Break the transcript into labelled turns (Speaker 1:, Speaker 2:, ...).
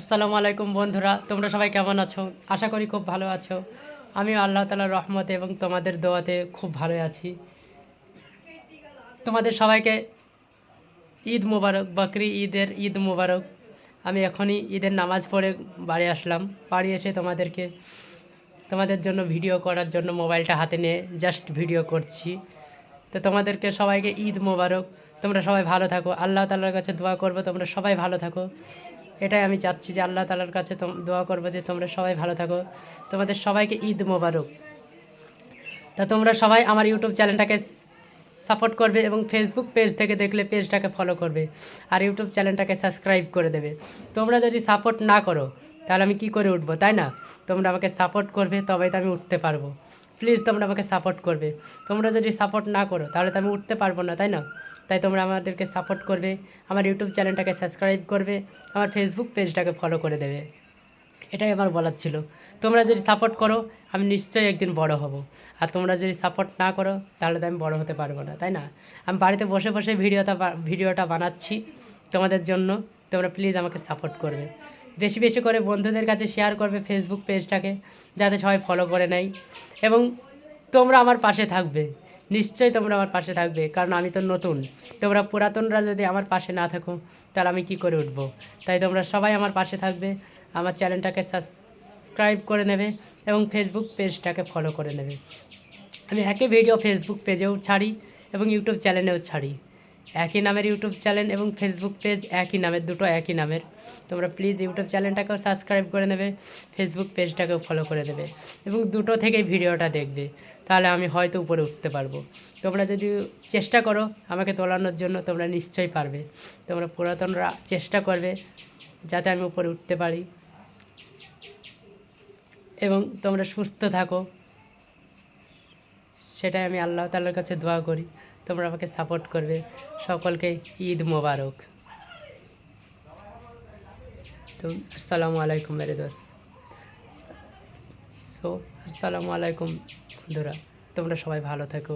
Speaker 1: আসসালামু আলাইকুম বন্ধুরা, তোমরা সবাই কেমন আছো? আশা করি খুব ভালো আছো। আমি আল্লাহ তাআলার রহমতে এবং তোমাদের দোয়াতে খুব ভালো আছি। তোমাদের সবাইকে ঈদ মোবারক, বকরি ঈদ মোবারক। আমি এখনই ঈদের নামাজ পড়ে বাড়ি আসলাম। বাড়ি এসে তোমাদের জন্য ভিডিও করার জন্য মোবাইলটা হাতে নিয়ে জাস্ট ভিডিও করছি। তো তোমাদেরকে সবাইকে ঈদ মোবারক। তোমরা সবাই ভালো থাকো, আল্লাহ তাআলার কাছে দোয়া করবো তোমরা সবাই ভালো থাকো। এটাই আমি চাচ্ছি যে আল্লাহ তাআলার কাছে দোয়া করবো যে তোমরা সবাই ভালো থাকো। তোমাদের সবাইকে ঈদ মোবারক। তা তোমরা সবাই আমার ইউটিউব চ্যানেলটাকে সাপোর্ট করবে এবং ফেসবুক পেজ থেকে দেখলে পেজটাকে ফলো করবে আর ইউটিউব চ্যানেলটাকে সাবস্ক্রাইব করে দেবে। তোমরা যদি সাপোর্ট না করো তাহলে আমি কি করে উঠবো, তাই না? তোমরা আমাকে সাপোর্ট করবে তবেই তো আমি উঠতে পারবো। প্লিজ তোমরা আমাকে সাপোর্ট করবে। তোমরা যদি সাপোর্ট না করো তাহলে তো আমি উঠতে পারবো না, তাই না? তাই তোমরা আমাদেরকে সাপোর্ট করবে, আমার ইউটিউব চ্যানেলটাকে সাবস্ক্রাইব করবে, আমার ফেসবুক পেজটাকে ফলো করে দেবে। এটাই আমার বলার ছিল। তোমরা যদি সাপোর্ট করো আমি নিশ্চয়ই একদিন বড় হব, আর তোমরা যদি সাপোর্ট না করো তাহলে তো আমি বড় হতে পারবো না, তাই না? আমি বাড়িতে বসে বসে ভিডিওটা বানাচ্ছি তোমাদের জন্য। তোমরা প্লিজ আমাকে সাপোর্ট করবে, বেশি বেশি করে বন্ধুদের কাছে শেয়ার করবে ফেসবুক পেজটাকে, যাতে সবাই ফলো করে নেয়। এবং তোমরা আমার পাশে থাকবে, নিশ্চয়ই তোমরা আমার পাশে থাকবে, কারণ আমি তো নতুন। তোমরা পুরাতনরা যদি আমার পাশে না থাকো তাহলে আমি কি করে উঠবো? তাই তোমরা সবাই আমার পাশে থাকবে, আমার চ্যানেলটাকে সাবস্ক্রাইব করে নেবে এবং ফেসবুক পেজটাকে ফলো করে নেবে। আমি একই ভিডিও ফেসবুক পেজেও ছাড়ি এবং ইউটিউব চ্যানেলেও ছাড়ি। একই নামের ইউটিউব চ্যানেল এবং ফেসবুক পেজ একই নামের, দুটো একই নামের। তোমরা প্লিজ ইউটিউব চ্যানেলটাকেও সাবস্ক্রাইব করে নেবে, ফেসবুক পেজটাকেও ফলো করে দেবে এবং দুটো থেকেই ভিডিওটা দেখবে, তাহলে আমি হয়তো উপরে উঠতে পারবো। তোমরা যদি চেষ্টা করো আমাকে তোলানোর জন্য তোমরা নিশ্চয়ই পারবে। তোমরা পুরাতনরা চেষ্টা করবে যাতে আমি উপরে উঠতে পারি এবং তোমরা সুস্থ থাকো, সেটাই আমি আল্লাহ তাআলার কাছে দোয়া করি। তোমরা আমাকে সাপোর্ট করবে। সকলকে ঈদ মোবারক। তো আসসালামু আলাইকুম মেরে দোস্ত। আসসালামু আলাইকুম বন্ধুরা, তোমরা সবাই ভালো থাকো।